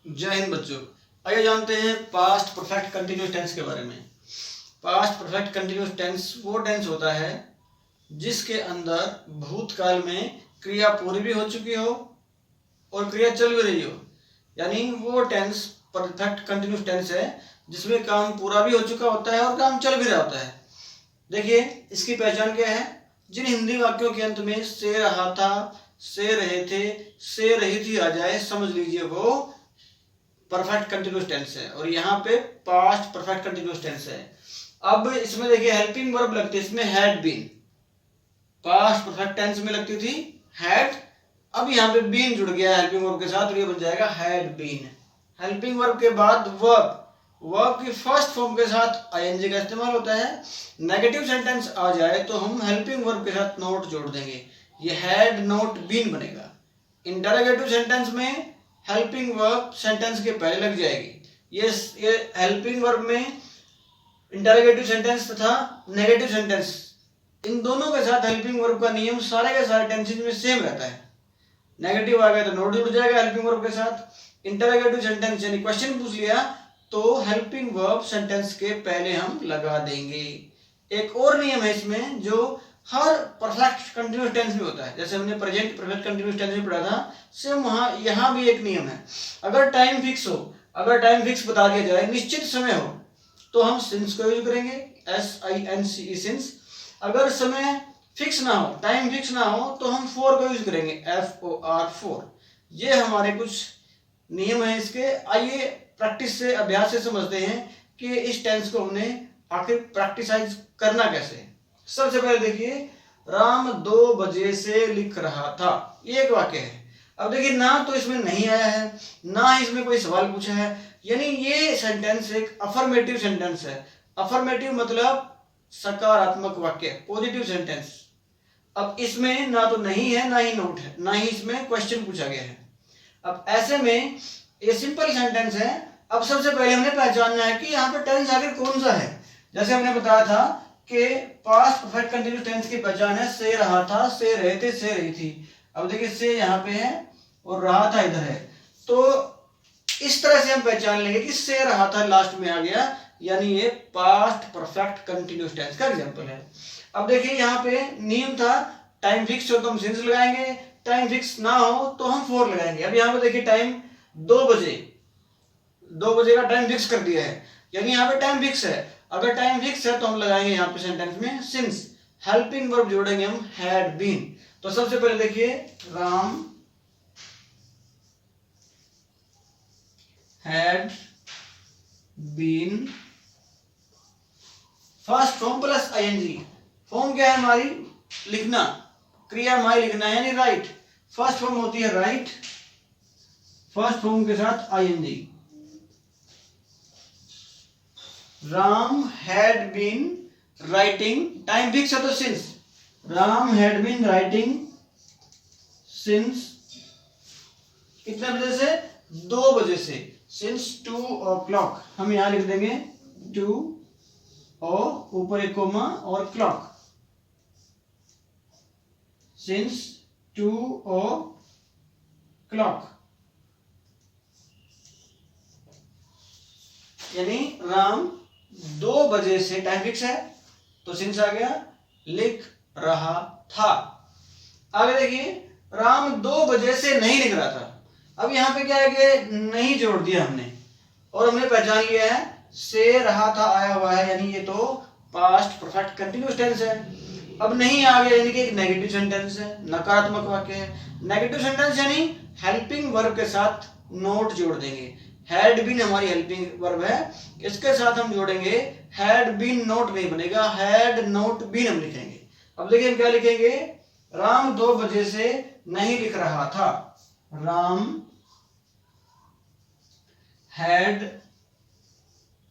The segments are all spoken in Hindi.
जय हिंद बच्चों। आइए जानते हैं पास्ट परफेक्ट कंटिन्यूस टेंस के बारे में। पास्ट परफेक्ट कंटिन्यूस टेंस वो टेंस होता है जिसके अंदर भूतकाल में क्रिया पूरी भी हो चुकी हो और क्रिया चल भी रही हो, यानी वो टेंस परफेक्ट कंटिन्यूस टेंस है जिसमें काम पूरा भी हो चुका होता है और काम चल भी रहा होता है। देखिए इसकी पहचान क्या है। जिन हिंदी वाक्यों के अंत में से रहा था, से रहे थे, से रही थी आ जाए, समझ लीजिए वो परफेक्ट कंटिन्यूस टेंस है और यहाँ पे पास्ट परफेक्ट कंटिन्यूस टेंस है। अब इसमें देखिए हेल्पिंग वर्ब लगती है, इसमें had been. Past perfect tense में लगती थी हैड, अब यहाँ पे बीन जुड़ गया हेल्पिंग वर्ब के साथ और ये बन जाएगा हैड बीन। हेल्पिंग वर्ब के बाद वर्ब, वर्ब की फर्स्ट फॉर्म के साथ आईएनजी का इस्तेमाल होता है। नेगेटिव सेंटेंस आ जाए तो हम हेल्पिंग वर्ब के साथ नोट जोड़ देंगे, ये हैड नोट बीन बनेगा। इंटरोगेटिव सेंटेंस में हेल्पिंग वर्ब सेंटेंस के पहले लग जाएगी। ये हेल्पिंग वर्ब में इंटरोगेटिव सेंटेंस तथा नेगेटिव सेंटेंस इन दोनों के साथ हेल्पिंग वर्ब का नियम सारे के सारे टेंसेज में सेम रहता है। नेगेटिव आ गया तो नोट जुड़ जाएगा हेल्पिंग वर्ब के साथ। इंटरोगेटिव सेंटेंस यानी क्वेश्चन पूछ लिया तो हेल्पिंग वर्ब सेंटेंस के पहले हम लगा देंगे। एक और नियम है इसमें जो हर परफेक्ट कंटिन्यूस टेंस में होता है, जैसे हमने प्रेजेंट परफेक्ट कंटिन्यूस टेंस में पढ़ा था, सेम वहां यहां भी एक नियम है। अगर टाइम फिक्स हो, अगर टाइम फिक्स बता दिया जाए, निश्चित समय हो, तो हम सिंस को यूज करेंगे, SINCE सिंस। अगर समय फिक्स ना हो, टाइम फिक्स ना हो, तो हम फॉर को यूज करेंगे, FOR फॉर। ये हमारे कुछ नियम है इसके। आइए प्रैक्टिस से, अभ्यास से समझते हैं कि इस टेंस को हमने आखिर प्रैक्टिसाइज करना कैसे। सबसे पहले देखिए, राम 2 बजे से लिख रहा था, ये एक वाक्य है। अब देखिए ना तो इसमें नहीं आया है, ना इसमें कोई सवाल पूछा है, यानी ये सेंटेंस एक अफर्मेटिव सेंटेंस है। अफर्मेटिव मतलब सकारात्मक वाक्य, पॉजिटिव सेंटेंस। अब इसमें ना तो नहीं है, ना ही नोट है, ना ही इसमें क्वेश्चन पूछा गया है। अब ऐसे में ये सिंपल सेंटेंस है। अब सबसे पहले हमने पहचानना है कि यहाँ पर टेंस आखिर कौन सा है। जैसे हमने बताया था कि पास्ट परफेक्ट कंटिन्यूस टेंस की पहचान है से रहा था, से रहे थे, से रही थी। अब देखिए से यहाँ पे है और रहा था इधर है, तो इस तरह से हम पहचान लेंगे कि से रहा था लास्ट में आ गया, यानी ये पास्ट परफेक्ट कंटिन्यूस टेंस का एग्जांपल है। अब देखिए यहाँ पे नियम था टाइम फिक्स हो तो हम सिंस लगाएंगे, टाइम फिक्स ना हो तो हम फॉर लगाएंगे। अब यहाँ पे देखिए टाइम 2 बजे, 2 बजे का टाइम फिक्स कर दिया है, यानी यहाँ पे टाइम फिक्स है। अगर टाइम फिक्स है तो हम लगाएंगे यहाँ पे सेंटेंस में सिंस। हेल्पिंग वर्ब जोड़ेंगे हम हैड बीन। तो सबसे पहले देखिए Ram had been, first form plus ING. Form क्या है हमारी, लिखना, क्रिया हमारी लिखना है, यानी राइट। फर्स्ट फॉर्म होती है राइट, फर्स्ट फॉर्म के साथ ING. Ram had been writing, time fix है तो since, Ram had been writing since कितने बजे से, 2 बजे से, सिंस 2 o'clock। हम यहां लिख देंगे 2 और ऊपर एक कोमा और क्लॉक, सिंस 2 o'clock, यानी राम 2 बजे से, टाइम फिक्स है तो सिंस आ गया, लिख रहा था। आगे देखिए राम 2 बजे से नहीं लिख रहा था। अब यहां पे क्या है कि नहीं जोड़ दिया हमने और हमने पहचान लिया है से रहा था आया हुआ है, यानी ये तो पास्ट परफेक्ट कंटिन्यूस टेंस है। अब नहीं आ गया यानी कि एक नेगेटिव सेंटेंस है, नकारात्मक वाक्य है। नेगेटिव सेंटेंस यानी हेल्पिंग वर्ब के साथ नोट जोड़ देंगे। हैड बीन हमारी हेल्पिंग वर्ब है, इसके साथ हम जोड़ेंगे हैड बीन, नोट नहीं बनेगा, हैड नोट बीन हम लिखेंगे। अब देखिए हम क्या लिखेंगे, राम 2 बजे से नहीं लिख रहा था, राम हैड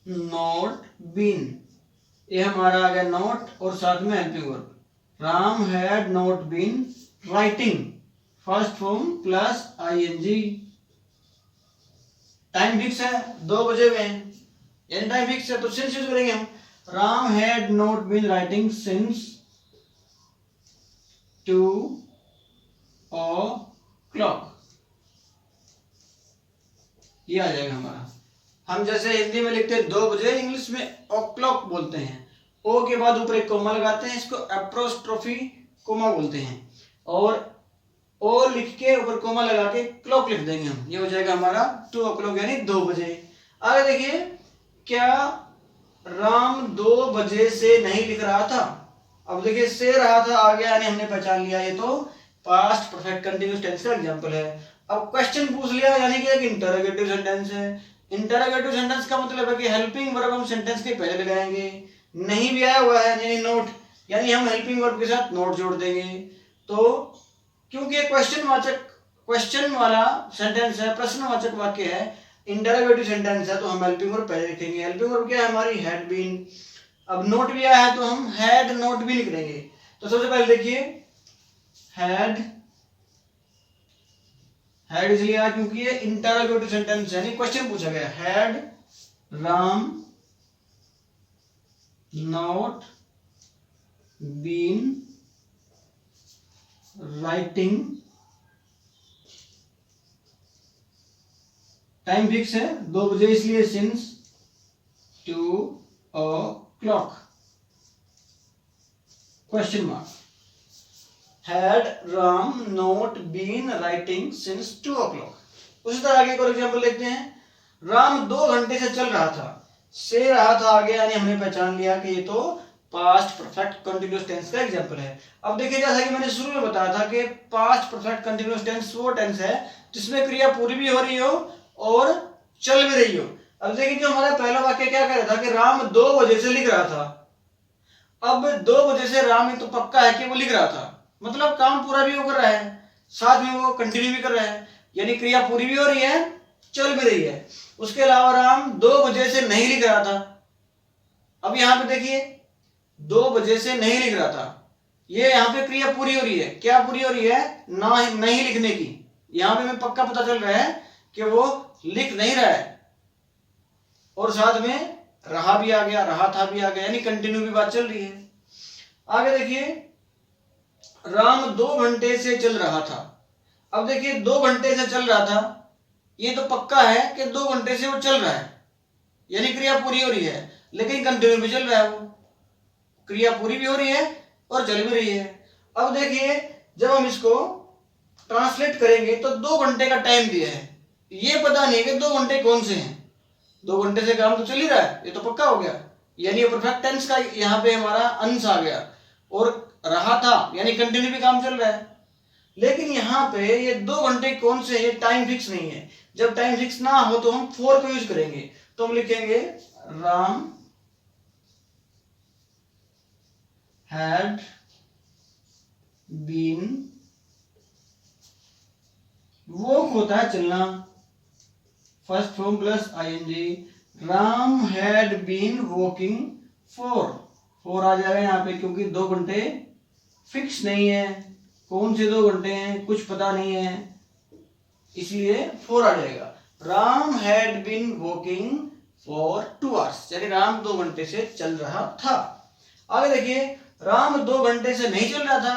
नोट बीन, ये हमारा आ गया नोट और साथ में helping verb. Ram had not been writing, first form plus ING. Time fix है, 2 बजे हुए हैं, यानी टाइम फिक्स है तो सिंस यूज करेंगे हम। Ram had not been writing since 2 o'clock। ये आ जाएगा हमारा। हम जैसे हिंदी में लिखते हैं 2 बजे, इंग्लिश में o'clock बोलते हैं। ओ के बाद ऊपर एक कोमा लगाते हैं, इसको एप्रोस्ट्रोफी कोमा बोलते हैं। और ओ लिख के ऊपर कोमा लगा के क्लॉक लिख देंगे हम, ये हो जाएगा हमारा 2 o'clock यानी 2 बजे। आगे देखिए, क्या राम 2 बजे से नहीं लिख रहा था? अब देखिए से रहा था आ गया, यानी हमने पहचान लिया, ये तो पास्ट परफेक्ट कंटिन्यूअस टेंस का एग्जांपल है। अब क्वेश्चन पूछ लिया, यानी कि एक इंटरोगेटिव सेंटेंस है। इंटरोगेटिव सेंटेंस का मतलब है कि हेल्पिंग वर्ब हम सेंटेंस के पहले लगाएंगे। नहीं भी आया हुआ है यानी नोट, यानी हम हेल्पिंग वर्ब के साथ नोट जोड़ देंगे। तो क्योंकि ये क्वेश्चन वाला सेंटेंस है, प्रश्नवाचक वाक्य है, इंटरोगेटिव सेंटेंस है, तो हम हेल्पिंग वर्ब पहले लिखेंगे। हेल्पिंग वर्ब क्या है हमारी? Had been. अब नोट भी आया है तो हम हैड नोट भी लिख देंगे। तो सबसे पहले देखिए, हैड इसलिए आया क्योंकि ये इंटरोगेटिव सेंटेंस है, यानी क्वेश्चन पूछा गया। Had Ram not been writing, time fix है 2 बजे इसलिए since 2 o'clock question mark. Had Ram not been writing since 2 o'clock। उसी तरह आगे एक और एग्जाम्पल देखते हैं। राम 2 घंटे से चल रहा था, से रहा था आगे, यानी हमने पहचान लिया कि ये तो पास्ट परफेक्ट कंटिन्यूअस टेंस का एग्जांपल है। अब देखिए, जैसा कि मैंने शुरू में बताया था कि पास्ट परफेक्ट कंटिन्यूअस टेंस वो टेंस है जिसमें क्रिया पूरी भी हो रही हो और चल भी रही हो। अब देखिए, जो हमारा पहला वाक्य क्या कह रहा था कि राम 2 बजे से लिख रहा था। अब 2 बजे से राम ये तो पक्का है कि वो लिख रहा था, मतलब काम पूरा भी वो कर रहा है, साथ में वो कंटिन्यू भी कर रहा है, यानी क्रिया पूरी भी हो रही है, चल भी रही है। उसके अलावा राम 2 बजे से नहीं लिख रहा था। अब यहां पे देखिए, 2 बजे से नहीं लिख रहा था, ये यहां पे क्रिया पूरी हो रही है। क्या पूरी हो रही है? ना नहीं लिखने की। यहां पे हमें पक्का पता चल रहा है कि वो लिख नहीं रहा है, और साथ में रहा भी आ गया, रहा था भी आ गया, यानी कंटिन्यू भी बात चल रही है। आगे देखिए, राम 2 घंटे से चल रहा था। अब देखिए, 2 घंटे से चल रहा था, ये तो पक्का है कि 2 घंटे से वो चल रहा है, यानी क्रिया पूरी हो रही है, लेकिन कंटिन्यू भी चल रहा है, वो क्रिया पूरी भी हो रही है और चल भी रही है। अब देखिए, जब हम इसको ट्रांसलेट करेंगे तो 2 घंटे का टाइम दिया है, ये पता नहीं है कि 2 घंटे कौन से हैं। 2 घंटे से काम तो चल ही रहा है, ये तो पक्का हो गया, यानी परफेक्ट टेंस का यहाँ पे हमारा अंश आ गया। और रहा था यानी कंटिन्यू भी काम चल रहा है, लेकिन यहाँ पे ये 2 घंटे कौन से, ये टाइम फिक्स नहीं है। जब टाइम फिक्स ना हो तो हम फॉर को यूज करेंगे, तो हम लिखेंगे राम हैड बीन, वॉक होता है चलना, first form plus ING, Ram had been walking for आ जाएगा यहाँ पे, क्योंकि 2 घंटे फिक्स नहीं है, कौन से 2 घंटे हैं कुछ पता नहीं है, इसलिए 4 आ जाएगा। Ram had been walking for 2 hours, यानी राम 2 घंटे से चल रहा था। आगे देखिए, राम 2 घंटे से नहीं चल रहा था,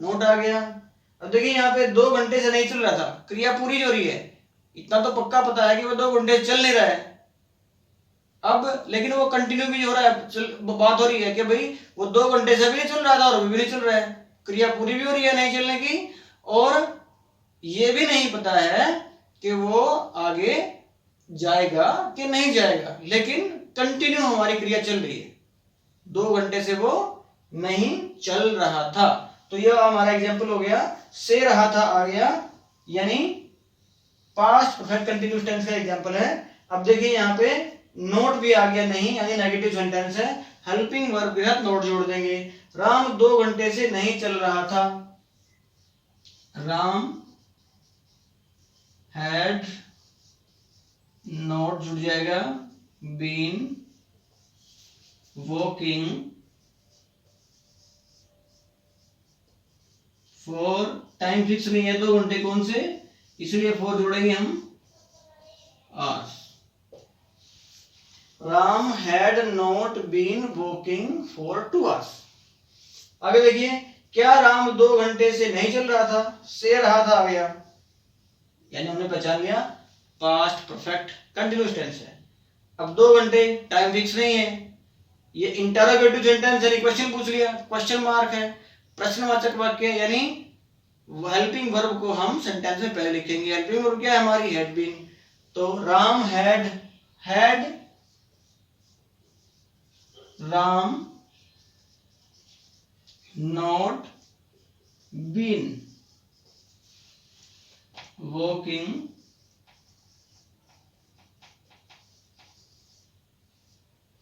नोट आ गया। अब देखिए, यहाँ पे 2 घंटे से नहीं चल रहा था, क्रिया पूरी हो रही है, इतना तो पक्का पता है कि वो 2 घंटे चल नहीं रहा है। अब लेकिन वो कंटिन्यू भी हो रहा है, बात हो रही है कि भाई वो 2 घंटे से भी नहीं चल रहा था और अभी भी नहीं चल रहा है, क्रिया पूरी भी हो रही है नहीं चलने की, और ये भी नहीं पता है कि वो आगे जाएगा कि नहीं जाएगा, लेकिन कंटिन्यू हमारी क्रिया चल रही है, 2 घंटे से वो नहीं चल रहा था। तो यह हमारा एग्जाम्पल हो गया, से रहा था आ गया, यानी पास्ट परफेक्ट कंटिन्यूअस टेंस का एग्जाम्पल है। अब देखिए, यहाँ पे नोट भी आ गया नहीं, यानी नेगेटिव सेंटेंस है, हेल्पिंग वर्ब के साथ नोट जोड़ देंगे। राम 2 घंटे से नहीं चल रहा था, राम हैड नॉट जुड़ जाएगा been walking for, time fix नहीं है 2 घंटे कौन से, इसलिए 4 जोड़ेंगे हम hours. Ram had not been walking for 2 hours। आगे देखिए, क्या राम 2 घंटे से नहीं चल रहा था, से रहा था आ गया, यानी हमने पहचान लिया पास्ट परफेक्ट कंटिन्यूअस टेंस है। अब 2 घंटे टाइम फिक्स नहीं है, ये इंटरोगेटिव सेंटेंस यानी क्वेश्चन पूछ लिया, क्वेश्चन मार्क है, प्रश्नवाचक वाक्य यानी हेल्पिंग वर्ब को हम सेंटेंस में पहले लिखेंगे। हेल्पिंग वर्ब क्या है हमारी, हैड बीन। तो Ram Ram not been walking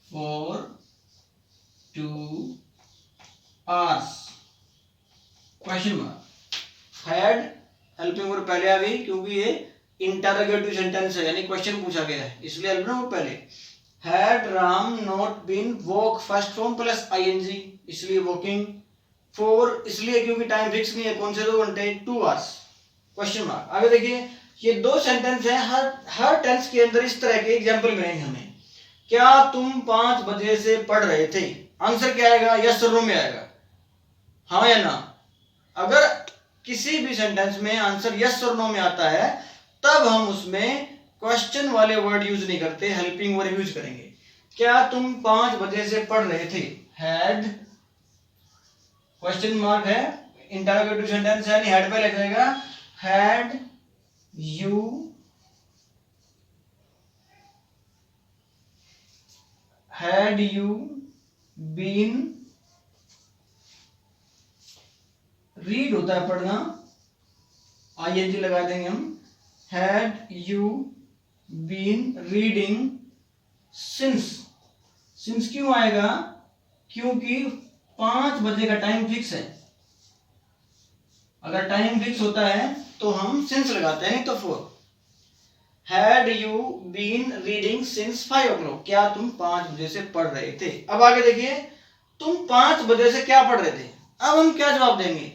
for 2 hours question mark. Had helping verb पहले आ गई क्योंकि ये इंटरोगेटिव सेंटेंस है यानी क्वेश्चन पूछा गया है, इसलिए हेल्पिंग वर्ब पहले। Had Ram not been walk first form plus ING, इसलिए वॉकिंग। फॉर इसलिए क्योंकि टाइम फिक्स नहीं है, कौन से 2 घंटे, 2 hours क्वेश्चन मार्क। आगे देखिए, ये 2 सेंटेंस हैं, हर टेंस के अंदर इस तरह के एग्जाम्पल मिलेंगे हमें। क्या तुम 5 बजे से पढ़ रहे थे, आंसर क्या आएगा, यस और नो में आएगा, हाँ या ना। अगर किसी भी सेंटेंस में आंसर यस और नो में आता है तब हम उसमें क्वेश्चन वाले वर्ड यूज नहीं करते, हेल्पिंग वर्ड यूज करेंगे। क्या तुम 5 बजे से पढ़ रहे थे, हैड क्वेश्चन मार्क है, इंटरोगेटिव सेंटेंस है, हैड पे लग जाएगा। हैड यू बीन, रीड होता है पढ़ना, आईएनजी लगा देंगे हम। Had you been reading since क्यों आएगा, क्योंकि 5 बजे का टाइम फिक्स है। अगर टाइम फिक्स होता है तो हम सिंस लगाते हैं, नहीं तो for. Had you been reading since 5 o'clock, क्या तुम 5 बजे से पढ़ रहे थे। अब आगे देखिए, तुम 5 बजे से क्या पढ़ रहे थे, अब हम क्या जवाब देंगे,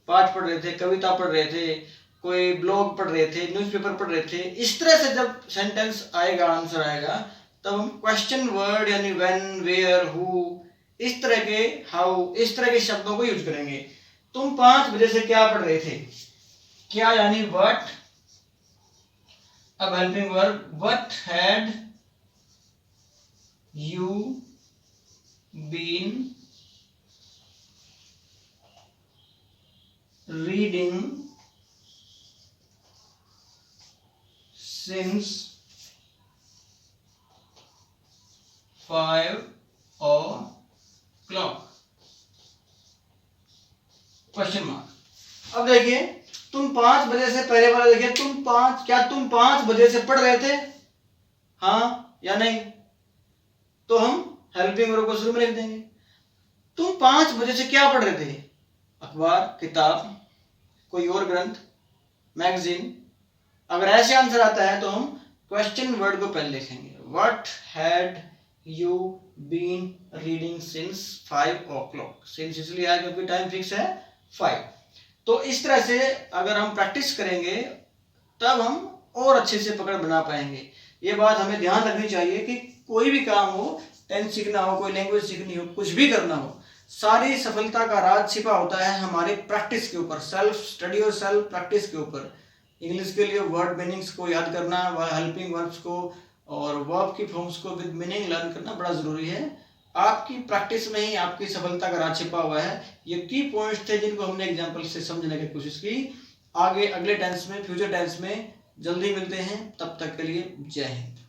पाठ पढ़ रहे थे, कविता पढ़ रहे थे, कोई ब्लॉग पढ़ रहे थे, न्यूज़पेपर पढ़ रहे थे। इस तरह से जब सेंटेंस आएगा, आंसर आएगा, तब हम क्वेश्चन वर्ड यानी व्हेन, वेयर, हु, इस तरह के, हाउ, इस तरह के शब्दों को यूज करेंगे। तुम 5 बजे से क्या पढ़ रहे थे, क्या यानी व्हाट। अब helping verb, what had you been reading since 5 o'clock question mark. अब देखिए, तुम 5 बजे से, पहले वाला देखिए, क्या तुम 5 बजे से पढ़ रहे थे, हाँ या नहीं। तो हम हेल्पिंग वर्ब को शुरू में लिख देंगे। तुम 5 बजे से क्या पढ़ रहे थे, अखबार, किताब, कोई और ग्रंथ, मैगजीन। अगर ऐसे आंसर आता है तो हम क्वेश्चन वर्ड को पहले लिखेंगे। What had you been reading since 5 o'clock, since इसलिए आया क्योंकि टाइम फिक्स है 5। तो इस तरह से अगर हम प्रैक्टिस करेंगे तब हम और अच्छे से पकड़ बना पाएंगे। ये बात हमें ध्यान रखनी चाहिए कि कोई भी काम हो, टेंस सीखना हो, कोई लैंग्वेज सीखनी हो, कुछ भी करना हो, सारी सफलता का राज छिपा होता है हमारे प्रैक्टिस के ऊपर, सेल्फ स्टडी और सेल्फ प्रैक्टिस के ऊपर। इंग्लिश के लिए वर्ड मीनिंग्स को याद करना, हेल्पिंग वर्ब्स को और वर्ब की फॉर्म्स को विद मीनिंग लर्न करना बड़ा जरूरी है। आपकी प्रैक्टिस में ही आपकी सफलता का राज छिपा हुआ है। ये की पॉइंट्स थे जिनको हमने एग्जांपल से समझने की कोशिश की। आगे अगले टेंस में, फ्यूचर टेंस में जल्दी मिलते हैं, तब तक के लिए जय हिंद।